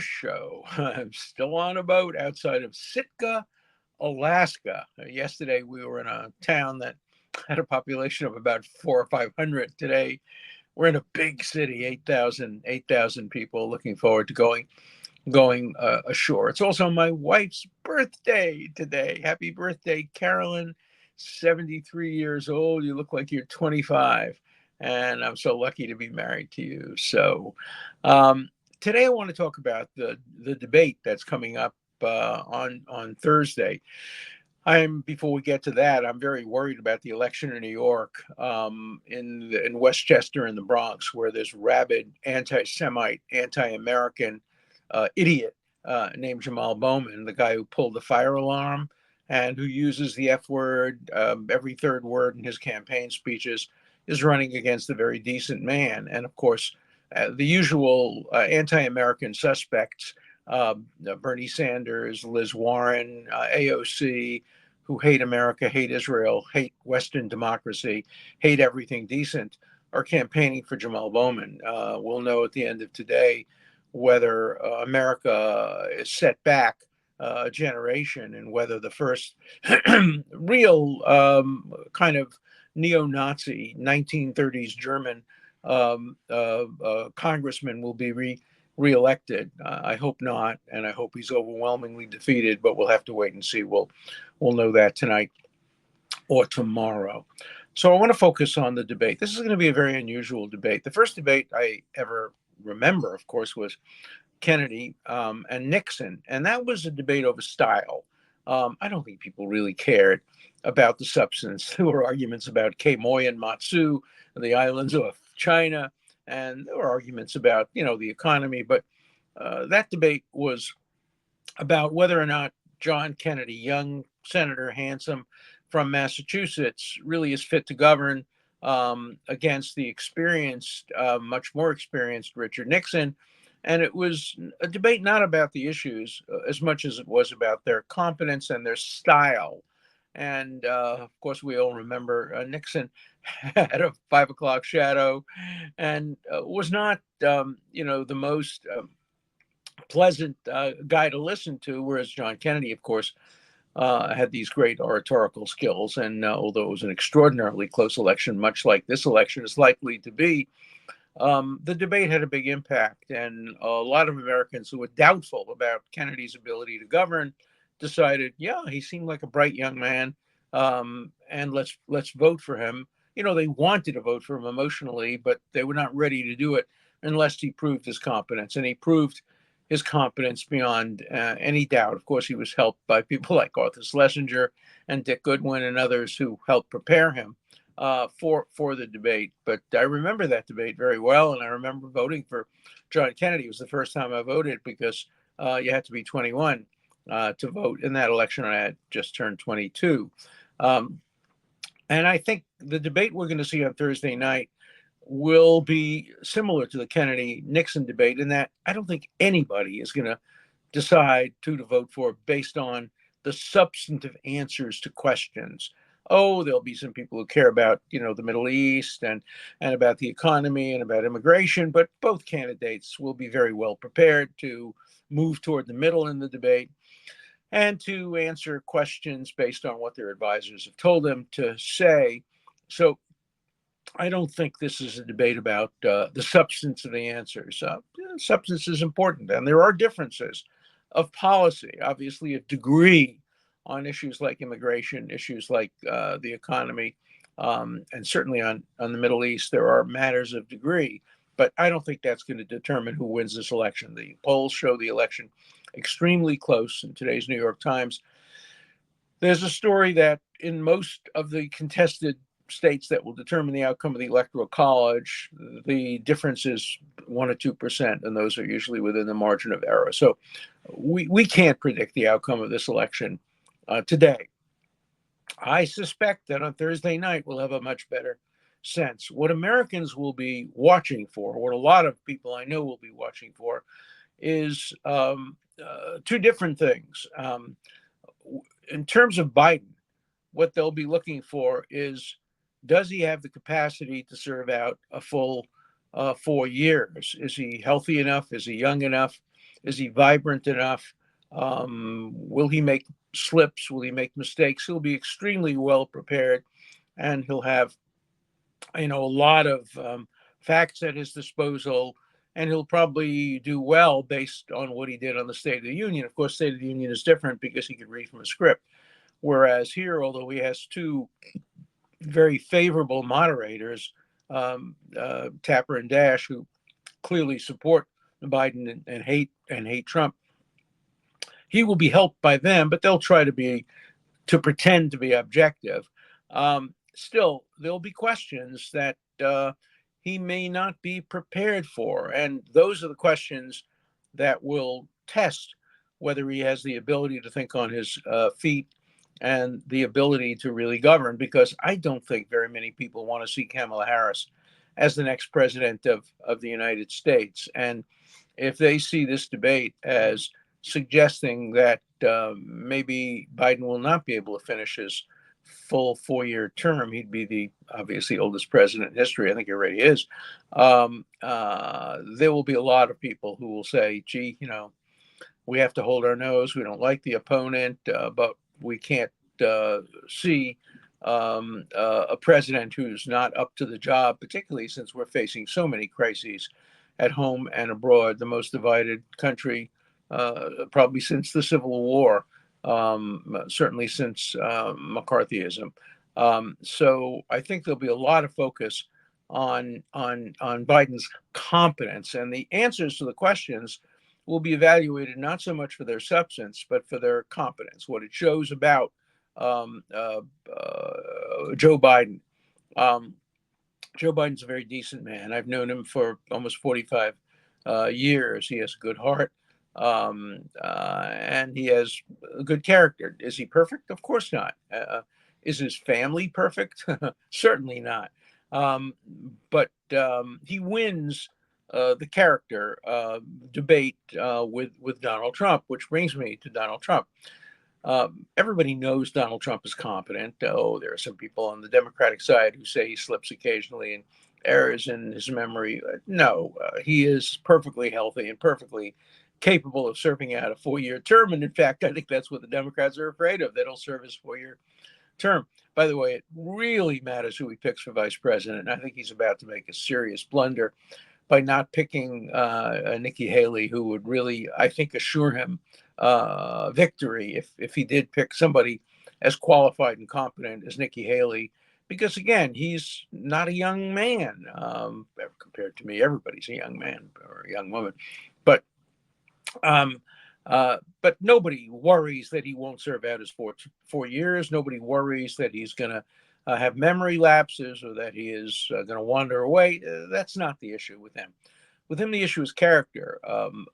Dershow. I'm still on a boat outside of Sitka, Alaska. Yesterday we were in a town that had a population of about 400 or 500. Today we're in a big city, 8,000 people. Looking forward to going ashore. It's also my wife's birthday today. Happy birthday, Carolyn. 73 years old. You look like you're 25. And I'm so lucky to be married to you. So um, today I want to talk about the debate that's coming up on Thursday. Before we get to that, I'm very worried about the election in New York, in Westchester in the Bronx, where there's rabid anti-Semite, anti-American idiot named Jamal Bowman, the guy who pulled the fire alarm and who uses the F word every third word in his campaign speeches, is running against a very decent man. And of course, the usual anti-American suspects, Bernie Sanders, Liz Warren, AOC, who hate America, hate Israel, hate Western democracy, hate everything decent, are campaigning for Jamal Bowman. We'll know at the end of today whether America is set back a generation and whether the first real kind of neo-Nazi 1930s German congressman will be reelected. I hope not, and I hope he's overwhelmingly defeated. But we'll have to wait and see. We'll know that tonight or tomorrow. So I want to focus on the debate. This is going to be a very unusual debate. The first debate I ever remember, of course, was Kennedy and Nixon, and that was a debate over style. I don't think people really cared about the substance. There were arguments about Quemoy and Matsu, the islands of China, and there were arguments about the economy. But that debate was about whether or not John Kennedy, young senator, handsome from Massachusetts, really is fit to govern against the experienced, much more experienced Richard Nixon. And it was a debate not about the issues as much as it was about their competence and their style. And of course, we all remember Nixon had a 5 o'clock shadow and was not, the most pleasant guy to listen to, whereas John Kennedy, of course, had these great oratorical skills. And although it was an extraordinarily close election, much like this election is likely to be, the debate had a big impact. And a lot of Americans who were doubtful about Kennedy's ability to govern decided, yeah, he seemed like a bright young man, and let's vote for him. They wanted to vote for him emotionally, but they were not ready to do it unless he proved his competence. And he proved his competence beyond any doubt. Of course, he was helped by people like Arthur Schlesinger and Dick Goodwin and others who helped prepare him for the debate. But I remember that debate very well, and I remember voting for John Kennedy. It was the first time I voted because you had to be 21 to vote in that election. I had just turned 22. And I think the debate we're going to see on Thursday night will be similar to the Kennedy-Nixon debate in that I don't think anybody is going to decide who to vote for based on the substantive answers to questions. Oh, there'll be some people who care about, the Middle East and about the economy and about immigration, but both candidates will be very well prepared to move toward the middle in the debate and to answer questions based on what their advisors have told them to say. So I don't think this is a debate about the substance of the answers. Substance is important, and there are differences of policy, obviously, a degree on issues like immigration, issues like the economy, and certainly on the Middle East. There are matters of degree, but I don't think that's going to determine who wins this election. The polls show the election extremely close. In today's New York Times, there's a story that in most of the contested states that will determine the outcome of the Electoral College, the difference is 1 or 2%, and those are usually within the margin of error. So we can't predict the outcome of this election today. I suspect that on Thursday night we'll have a much better sense. What Americans will be watching for, what a lot of people I know will be watching for, is two different things. In terms of Biden, what they'll be looking for is, does he have the capacity to serve out a full 4 years? Is he healthy enough? Is he young enough? Is he vibrant enough? Will he make slips? Will he make mistakes? He'll be extremely well prepared, and he'll have a lot of facts at his disposal, and he'll probably do well based on what he did on the State of the Union. Of course, State of the Union is different because he could read from a script, whereas here, although he has two very favorable moderators, Tapper and Dash, who clearly support Biden and hate Trump, he will be helped by them, but they'll try to pretend to be objective. Still, there'll be questions that he may not be prepared for. And those are the questions that will test whether he has the ability to think on his feet and the ability to really govern, because I don't think very many people want to see Kamala Harris as the next president of the United States. And if they see this debate as suggesting that maybe Biden will not be able to finish his full 4-year term, he'd be the obviously oldest president in history. I think he already is. There will be a lot of people who will say, gee, we have to hold our nose. We don't like the opponent, but we can't see a president who's not up to the job, particularly since we're facing so many crises at home and abroad, the most divided country probably since the Civil War, certainly since McCarthyism. So I think there'll be a lot of focus on Biden's competence, and the answers to the questions will be evaluated not so much for their substance, but for their competence, what it shows about Joe Biden. Um, Joe Biden's a very decent man. I've known him for almost 45 years. He has a good heart, and he has a good character. Is he perfect? Of course not. Is his family perfect? Certainly not. Um, but he wins the character debate with Donald Trump, which brings me to Donald Trump. Everybody knows Donald Trump is competent. Oh, there are some people on the Democratic side who say he slips occasionally and errors in his memory. No, he is perfectly healthy and perfectly capable of serving out a 4-year term. And in fact, I think that's what the Democrats are afraid of. They don't serve his 4-year term. By the way, it really matters who he picks for vice president. And I think he's about to make a serious blunder by not picking Nikki Haley, who would really, I think, assure him victory if he did pick somebody as qualified and competent as Nikki Haley. Because again, he's not a young man compared to me. Everybody's a young man or a young woman, but um, but nobody worries that he won't serve out his 4 years. Nobody worries that he's going to have memory lapses or that he is going to wander away. That's not the issue with him. With him, the issue is character.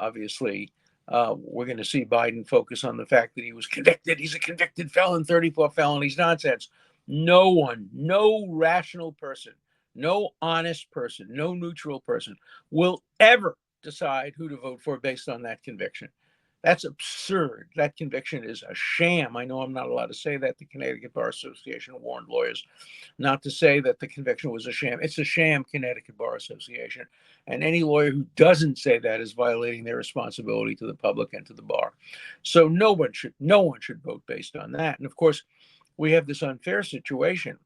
Obviously, we're going to see Biden focus on the fact that he was convicted. He's a convicted felon, 34 felonies, nonsense. No one, no rational person, no honest person, no neutral person will ever decide who to vote for based on that conviction. That's absurd. That conviction is a sham. I know I'm not allowed to say that. The Connecticut Bar Association warned lawyers not to say that the conviction was a sham. It's a sham, Connecticut Bar Association. And any lawyer who doesn't say that is violating their responsibility to the public and to the bar. So no one should vote based on that. And of course, we have this unfair situation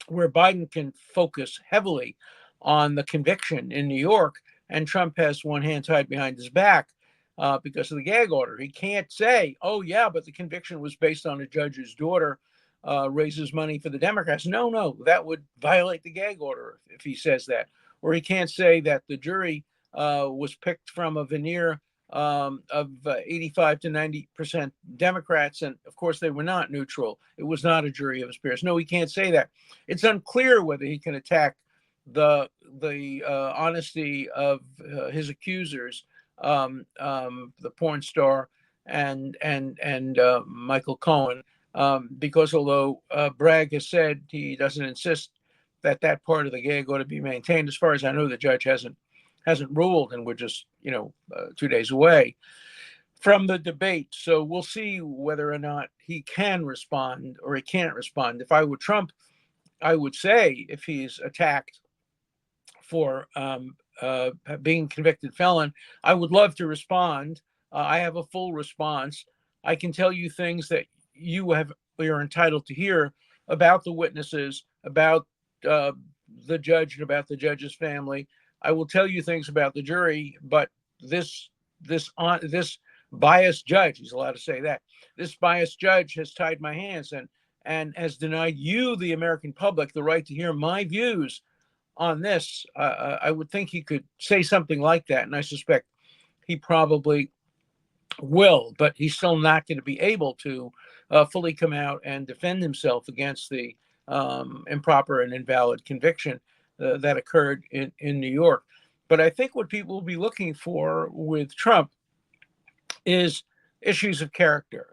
where Biden can focus heavily on the conviction in New York, and Trump has one hand tied behind his back because of the gag order. He can't say, oh, yeah, but the conviction was based on a judge's daughter raises money for the Democrats. No, that would violate the gag order if he says that. Or he can't say that the jury was picked from a veneer of 85 to 90% Democrats, and of course they were not neutral. It was not a jury of his peers. No, he can't say that. It's unclear whether he can attack the honesty of his accusers, the porn star and Michael Cohen, because although Bragg has said he doesn't insist that part of the gag ought to be maintained, as far as I know, the judge hasn't ruled, and we're just 2 days away from the debate. So we'll see whether or not he can respond or he can't respond. If I were Trump, I would say if he's attacked for being convicted felon. I would love to respond. I have a full response. I can tell you things that you're entitled to hear about the witnesses, about uh, the judge, and about the judge's family. I will tell you things about the jury, but this biased judge, he's allowed to say that, this biased judge has tied my hands and has denied you, the American public, the right to hear my views on this. I would think he could say something like that, and I suspect he probably will, but he's still not going to be able to fully come out and defend himself against the improper and invalid conviction that occurred in New York. But I think what people will be looking for with Trump is issues of character.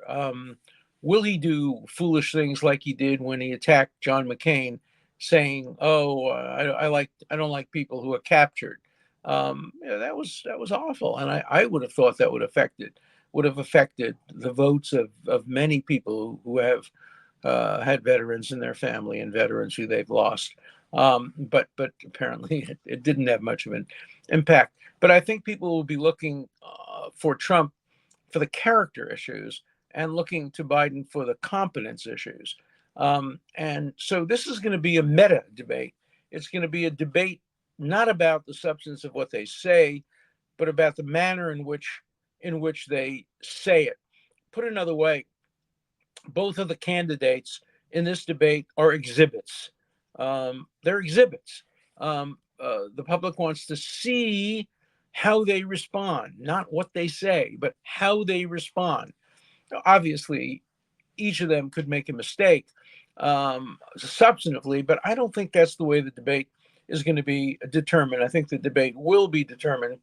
Will he do foolish things like he did when he attacked John McCain, saying, "Oh, I don't like people who are captured." That was awful, and I would have thought that would have affected the votes of many people who have had veterans in their family and veterans who they've lost. But apparently it didn't have much of an impact. But I think people will be looking for Trump for the character issues and looking to Biden for the competence issues. And so this is going to be a meta debate. It's going to be a debate not about the substance of what they say, but about the manner in which they say it. Put another way, both of the candidates in this debate are exhibits. They're exhibits. The public wants to see how they respond, not what they say, but how they respond. Obviously, each of them could make a mistake substantively, but I don't think that's the way the debate is going to be determined. I think the debate will be determined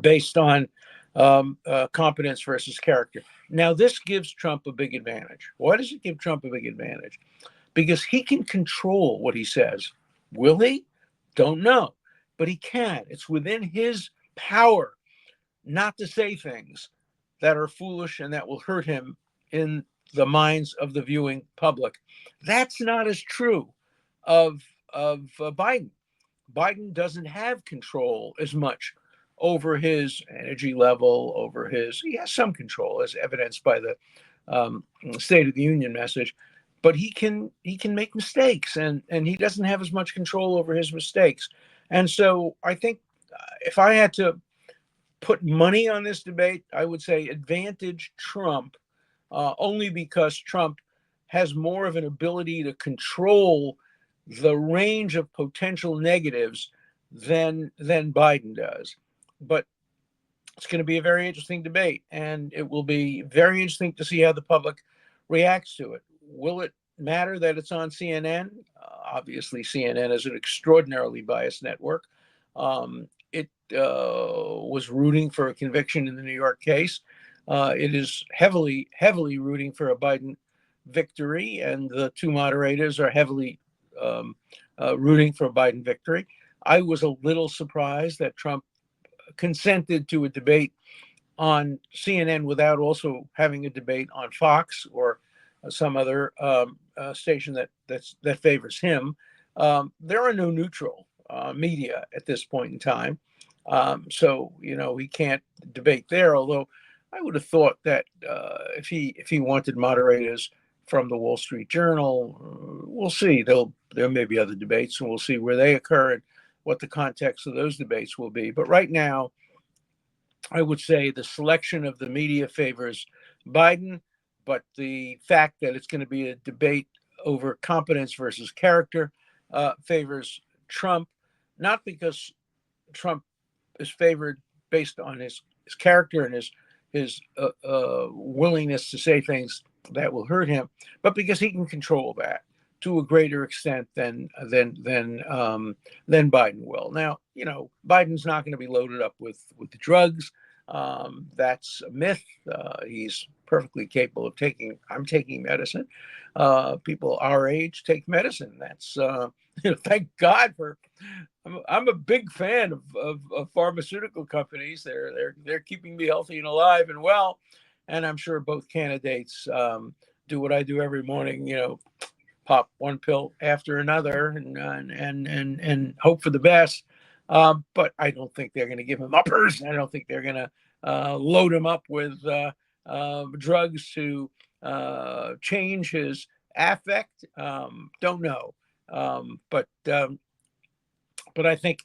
based on competence versus character. Now, this gives Trump a big advantage. Why does it give Trump a big advantage? Because he can control what he says. Will he? Don't know. But he can. It's within his power not to say things that are foolish and that will hurt him in the minds of the viewing public. That's not as true of Biden. Biden doesn't have control as much over his energy level, he has some control, as evidenced by the State of the Union message, but he can make mistakes, and he doesn't have as much control over his mistakes. And so I think if I had to put money on this debate, I would say advantage Trump, only because Trump has more of an ability to control the range of potential negatives than Biden does. But it's going to be a very interesting debate, and it will be very interesting to see how the public reacts to it. Will it matter that it's on CNN? Obviously, CNN is an extraordinarily biased network. It was rooting for a conviction in the New York case. It is heavily, heavily rooting for a Biden victory, and the two moderators are heavily rooting for a Biden victory. I was a little surprised that Trump consented to a debate on CNN without also having a debate on Fox or some other station that favors him. There are no neutral media at this point in time, so he can't debate there. Although I would have thought that if he wanted moderators from the Wall Street Journal, we'll see. There may be other debates, and we'll see where they occur and what the context of those debates will be. But right now, I would say the selection of the media favors Biden, but the fact that it's going to be a debate over competence versus character favors Trump, not because Trump is favored based on his character and his willingness to say things that will hurt him, but because he can control that to a greater extent than Biden will. Now, Biden's not going to be loaded up with drugs. That's a myth. He's perfectly capable of taking. I'm taking medicine. People our age take medicine. That's thank God for. I'm a big fan of pharmaceutical companies. They're keeping me healthy and alive and well, and I'm sure both candidates do what I do every morning. Pop one pill after another and hope for the best. But I don't think they're going to give him uppers. I don't think they're going to load him up with drugs to change his affect. Don't know. Um, but um, but I think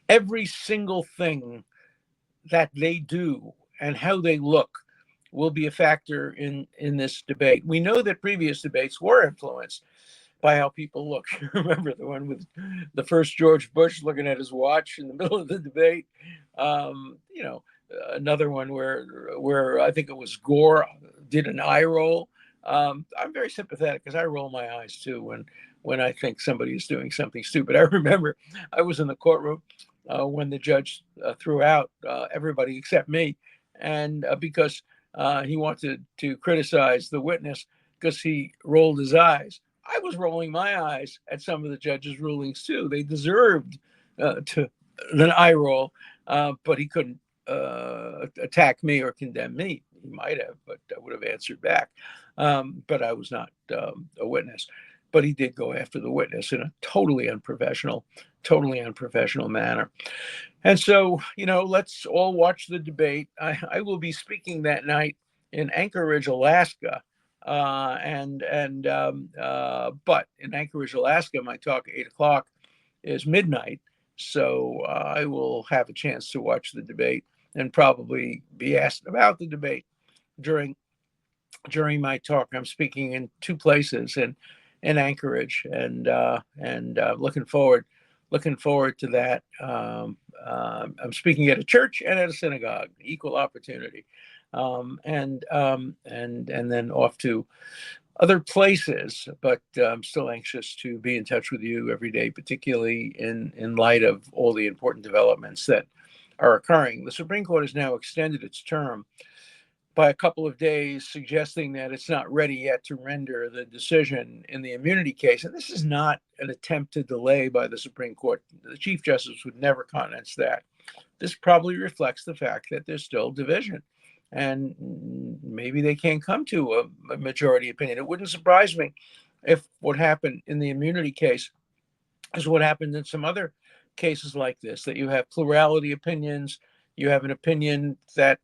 every single thing that they do and how they look will be a factor in this debate. We know that previous debates were influenced by how people look. You remember the one with the first George Bush looking at his watch in the middle of the debate. You know, another one where I think it was Gore did an eye roll. I'm very sympathetic because I roll my eyes too when I think somebody is doing something stupid. I remember I was in the courtroom when the judge threw out everybody except me, and because he wanted to criticize the witness because he rolled his eyes. I was rolling my eyes at some of the judges' rulings too. They deserved to an eye roll, but he couldn't attack me or condemn me. He might have, but I would have answered back. But I was not a witness. But he did go after the witness in a totally unprofessional manner. And so, let's all watch the debate. I will be speaking that night in Anchorage, Alaska. But in Anchorage, Alaska, my talk at 8 o'clock is midnight. So I will have a chance to watch the debate and probably be asked about the debate during my talk. I'm speaking in two places in Anchorage, and looking forward to that. I'm speaking at a church and at a synagogue, equal opportunity, and then off to other places. But I'm still anxious to be in touch with you every day, particularly in light of all the important developments that are occurring. The Supreme Court has now extended its term by a couple of days, suggesting that it's not ready yet to render the decision in the immunity case. And this is not an attempt to delay by the Supreme Court. The Chief Justice would never countenance that. This probably reflects the fact that there's still division. And maybe they can't come to a majority opinion. It wouldn't surprise me if what happened in the immunity case is what happened in some other cases like this, that you have plurality opinions. You have an opinion that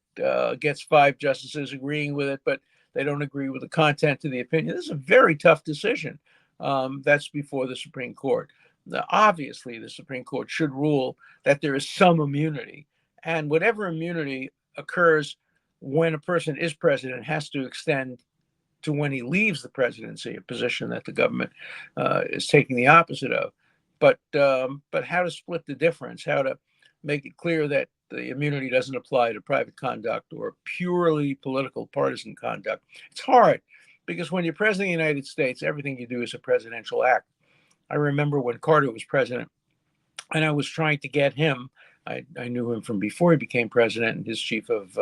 gets five justices agreeing with it, but they don't agree with the content of the opinion. This is a very tough decision that's before the Supreme Court. Now, obviously, the Supreme Court should rule that there is some immunity, and whatever immunity occurs when a person is president has to extend to when he leaves the presidency, a position that the government is taking the opposite of. But how to split the difference, how to make it clear that the immunity doesn't apply to private conduct or purely political partisan conduct. It's hard because when you're president of the United States, everything you do is a presidential act. I remember when Carter was president, and I was trying to get him. I knew him from before he became president, and his chief of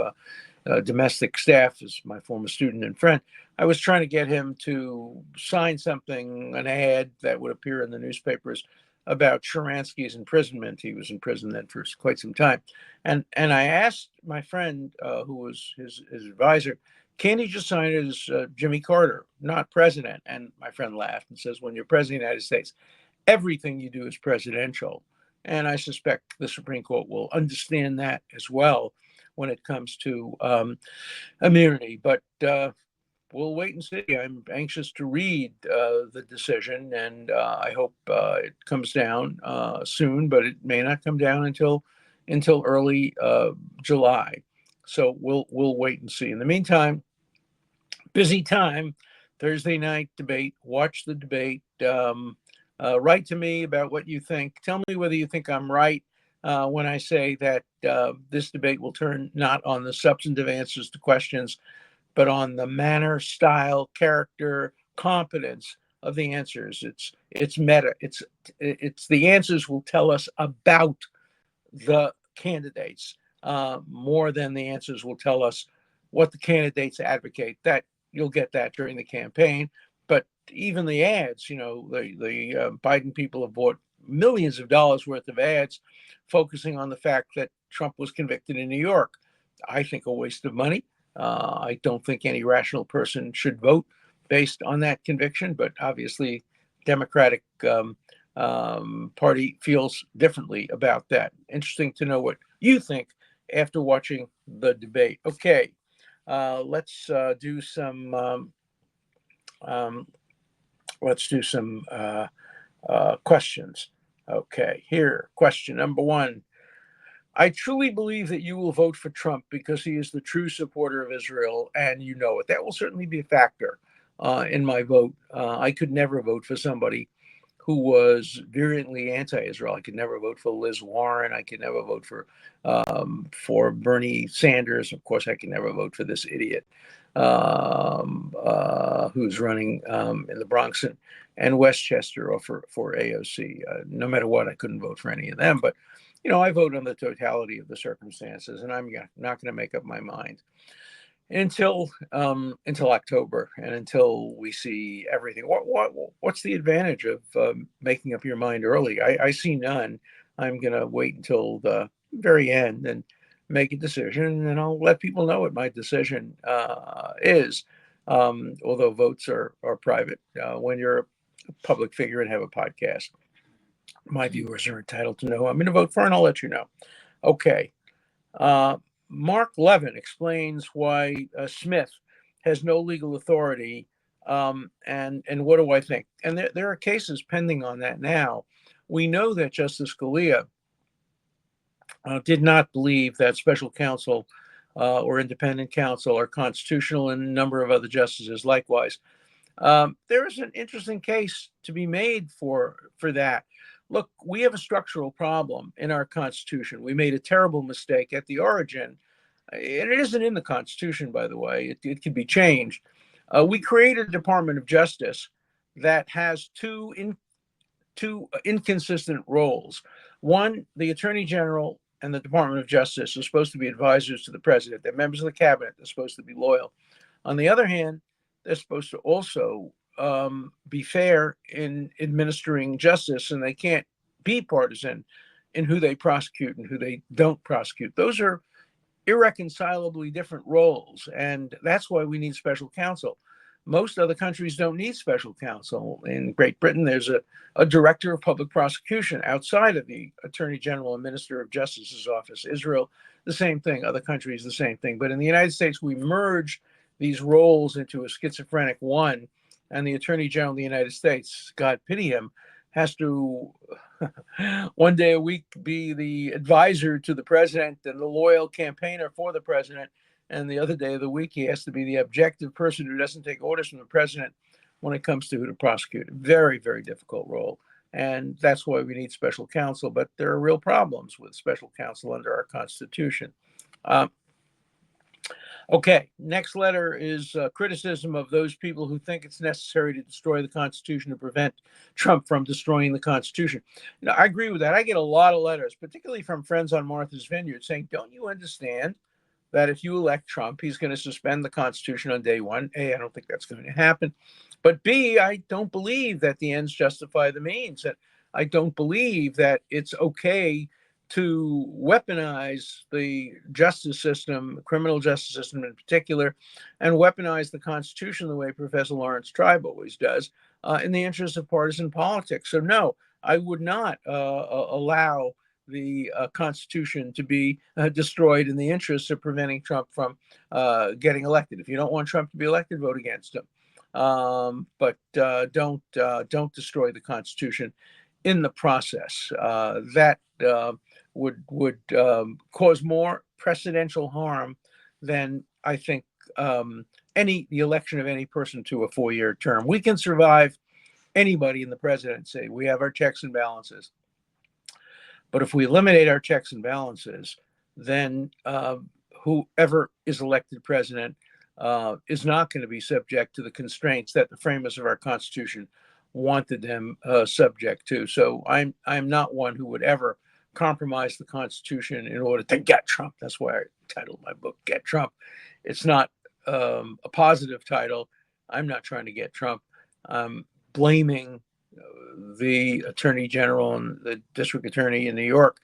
domestic staff is my former student and friend. I was trying to get him to sign something, an ad that would appear in the newspapers about Sharansky's imprisonment. He was in prison then for quite some time. And I asked my friend, who was his advisor, can he just sign it as Jimmy Carter, not president? And my friend laughed and says, when you're president of the United States, everything you do is presidential. And I suspect the Supreme Court will understand that as well when it comes to immunity. But we'll wait and see. I'm anxious to read the decision, and I hope it comes down soon, but it may not come down until early July. So we'll wait and see. In the meantime, busy time. Thursday night debate. Watch the debate. Write to me about what you think. Tell me whether you think I'm right when I say that this debate will turn not on the substantive answers to questions, but on the manner, style, character, competence of the answers. It's meta. It's the answers will tell us about the candidates more than the answers will tell us what the candidates advocate. That you'll get that during the campaign, but even the ads, the Biden people have bought millions of dollars worth of ads focusing on the fact that Trump was convicted in New York. I think a waste of money. I don't think any rational person should vote based on that conviction, but obviously Democratic party feels differently about that. Interesting to know what you think after watching the debate. Okay, let's do some. Um, let's do some questions. Okay, here, question number one. I truly believe that you will vote for Trump because he is the true supporter of Israel, and you know it. That will certainly be a factor in my vote. I could never vote for somebody who was virulently anti-Israel. I could never vote for Liz Warren. I could never vote for Bernie Sanders. Of course, I can never vote for this idiot who's running in the Bronx and Westchester, or for AOC. No matter what, I couldn't vote for any of them. But I vote on the totality of the circumstances, and I'm not going to make up my mind until October and until we see everything. What's the advantage of making up your mind early? I see none. I'm going to wait until the very end and make a decision, and I'll let people know what my decision is. Although votes are private, when you're a public figure and have a podcast, my viewers are entitled to know who I'm going to vote for, and I'll let you know. Okay. Uh, Mark Levin explains why Smith has no legal authority, and what do I think? And there are cases pending on that now. We know that Justice Scalia did not believe that special counsel or independent counsel are constitutional, and a number of other justices likewise. There is an interesting case to be made for that. Look, we have a structural problem in our Constitution. We made a terrible mistake at the origin, and it isn't in the Constitution, by the way. It can be changed. We created a Department of Justice that has two inconsistent roles. One, the Attorney General and the Department of Justice are supposed to be advisors to the president. They're members of the cabinet. They're supposed to be loyal. On the other hand, they're supposed to also be fair in administering justice, and they can't be partisan in who they prosecute and who they don't prosecute. Those are irreconcilably different roles, and that's why we need special counsel. Most other countries don't need special counsel. In Great Britain, there's a director of public prosecution outside of the attorney general and minister of justice's office. Israel, the same thing. Other countries, the same thing. But in the United States, we merge these roles into a schizophrenic one, and the attorney general of the United States, God pity him, has to one day a week be the advisor to the president and the loyal campaigner for the president, and the other day of the week he has to be the objective person who doesn't take orders from the president when it comes to who to prosecute. Very, very difficult role, and that's why we need special counsel. But there are real problems with special counsel under our Constitution. Okay, next letter is criticism of those people who think it's necessary to destroy the Constitution to prevent Trump from destroying the Constitution. I agree with that. I get a lot of letters, particularly from friends on Martha's Vineyard, saying, don't you understand that if you elect Trump, he's going to suspend the Constitution on day one? A, I don't think that's going to happen. But B, I don't believe that the ends justify the means. That I don't believe that it's okay to weaponize the justice system, criminal justice system in particular, and weaponize the Constitution the way Professor Lawrence Tribe always does, in the interest of partisan politics. So no, I would not allow the Constitution to be destroyed in the interest of preventing Trump from getting elected. If you don't want Trump to be elected, vote against him. But don't destroy the Constitution in the process. That would cause more precedential harm than I think the election of any person to a 4-year term. We can survive anybody in the presidency. We have our checks and balances. But if we eliminate our checks and balances, then whoever is elected president is not going to be subject to the constraints that the framers of our Constitution wanted them subject to. So I'm not one who would ever compromise the Constitution in order to get Trump. That's why I titled my book "Get Trump." It's not a positive title. I'm not trying to get Trump. I'm blaming the attorney general and the district attorney in New York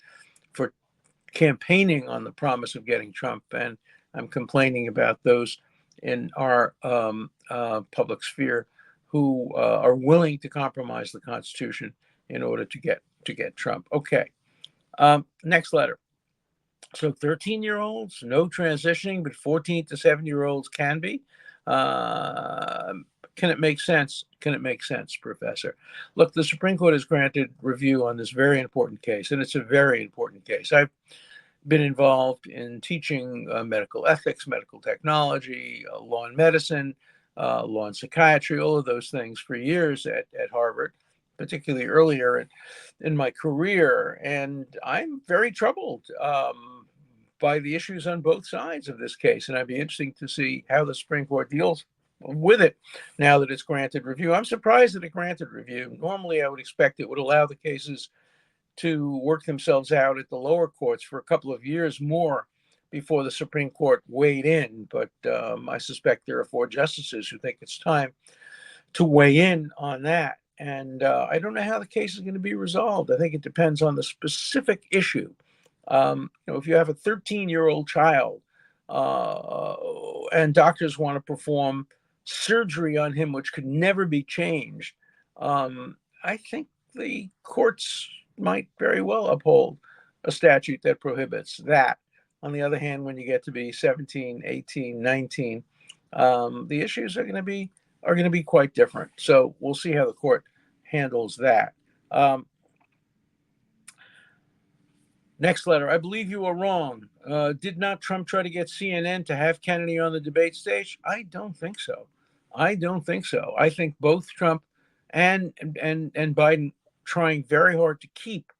for campaigning on the promise of getting Trump, and I'm complaining about those in our public sphere who are willing to compromise the Constitution in order to get Trump. Okay. Next letter. So 13-year-olds, no transitioning, but 14 to 7-year-olds can be. Uh, can it make sense? Can it make sense, Professor? Look, the Supreme Court has granted review on this very important case, and it's a very important case. I've been involved in teaching medical ethics, medical technology, law and medicine, law and psychiatry, all of those things for years at Harvard, particularly earlier in my career. And I'm very troubled by the issues on both sides of this case. And I'd be interesting to see how the Supreme Court deals with it now that it's granted review. I'm surprised that it granted review. Normally, I would expect it would allow the cases to work themselves out at the lower courts for a couple of years more before the Supreme Court weighed in. But I suspect there are 4 justices who think it's time to weigh in on that. And I don't know how the case is going to be resolved. I think it depends on the specific issue. If you have a 13-year-old child and doctors want to perform surgery on him, which could never be changed, I think the courts might very well uphold a statute that prohibits that. On the other hand, when you get to be 17, 18, 19, the issues are going to be quite different. So we'll see how the court handles that. Next letter. I believe you are wrong. Did not Trump try to get CNN to have Kennedy on the debate stage? I don't think so. I don't think so. I think both Trump and Biden trying very hard to keep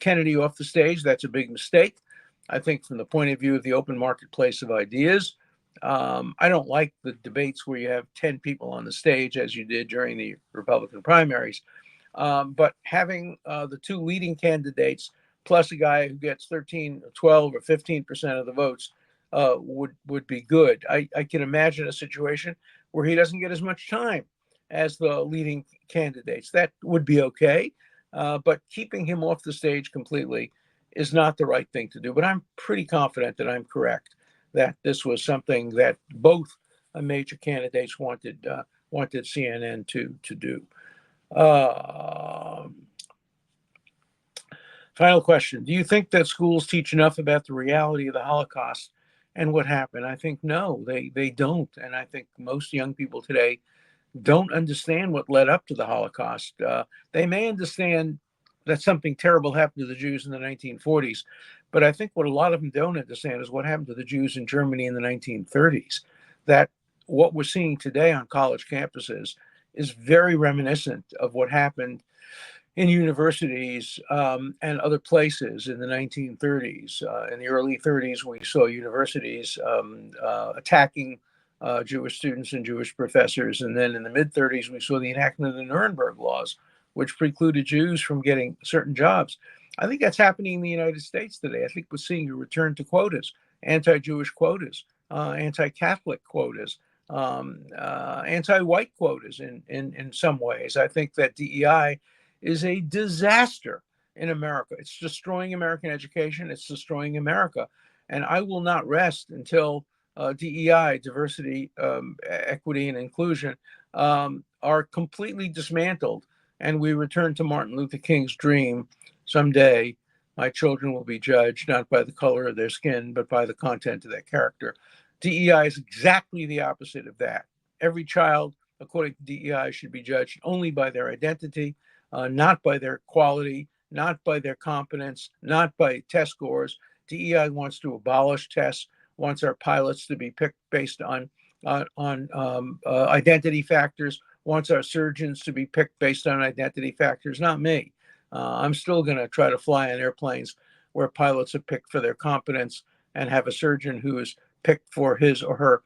Kennedy off the stage. That's a big mistake. I think from the point of view of the open marketplace of ideas, I don't like the debates where you have 10 people on the stage, as you did during the Republican primaries. But having the 2 leading candidates plus a guy who gets 13, 12, or 15% of the votes would be good. I can imagine a situation where he doesn't get as much time as the leading candidates. That would be okay. But keeping him off the stage completely is not the right thing to do. But I'm pretty confident that I'm correct, that this was something that both major candidates wanted CNN to do. Final question. Do you think that schools teach enough about the reality of the Holocaust and what happened? I think no, they don't. And I think most young people today don't understand what led up to the Holocaust. They may understand that something terrible happened to the Jews in the 1940s, but I think what a lot of them don't understand is what happened to the Jews in Germany in the 1930s. That what we're seeing today on college campuses is very reminiscent of what happened in universities and other places in the 1930s. In the early 30s, we saw universities attacking Jewish students and Jewish professors. And then in the mid 30s, we saw the enactment of the Nuremberg laws, which precluded Jews from getting certain jobs. I think that's happening in the United States today. I think we're seeing a return to quotas, anti-Jewish quotas, anti-Catholic quotas, anti-white quotas in some ways. I think that DEI is a disaster in America. It's destroying American education. It's destroying America. And I will not rest until DEI, diversity, equity, and inclusion, are completely dismantled. And we return to Martin Luther King's dream someday. My children will be judged not by the color of their skin, but by the content of their character. DEI is exactly the opposite of that. Every child, according to DEI, should be judged only by their identity, not by their quality, not by their competence, not by test scores. DEI wants to abolish tests, wants our pilots to be picked based on identity factors, wants our surgeons to be picked based on identity factors, not me. I'm still going to try to fly on airplanes where pilots are picked for their competence and have a surgeon who is picked for his or her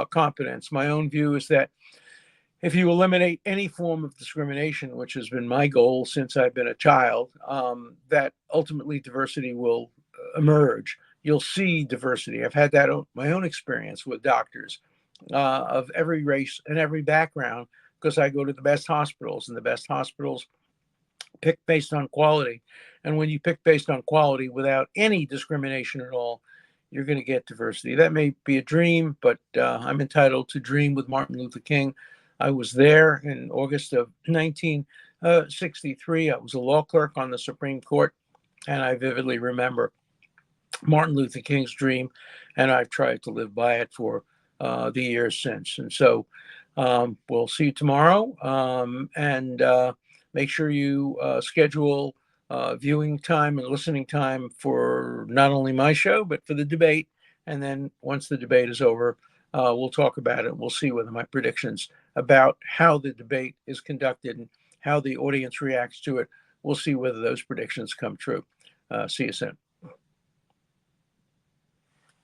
competence. My own view is that if you eliminate any form of discrimination, which has been my goal since I've been a child, that ultimately diversity will emerge. You'll see diversity. I've had that my own experience with doctors of every race and every background, because I go to the best hospitals, and the best hospitals pick based on quality. And when you pick based on quality without any discrimination at all, you're going to get diversity. That may be a dream, but I'm entitled to dream with Martin Luther King. I was there in August of 63. I was a law clerk on the Supreme Court, and I vividly remember Martin Luther King's dream, and I've tried to live by it for the years since. And so we'll see you tomorrow, and make sure you schedule viewing time and listening time for not only my show, but for the debate. And then once the debate is over, we'll talk about it. We'll see whether my predictions about how the debate is conducted and how the audience reacts to it, we'll see whether those predictions come true. See you soon.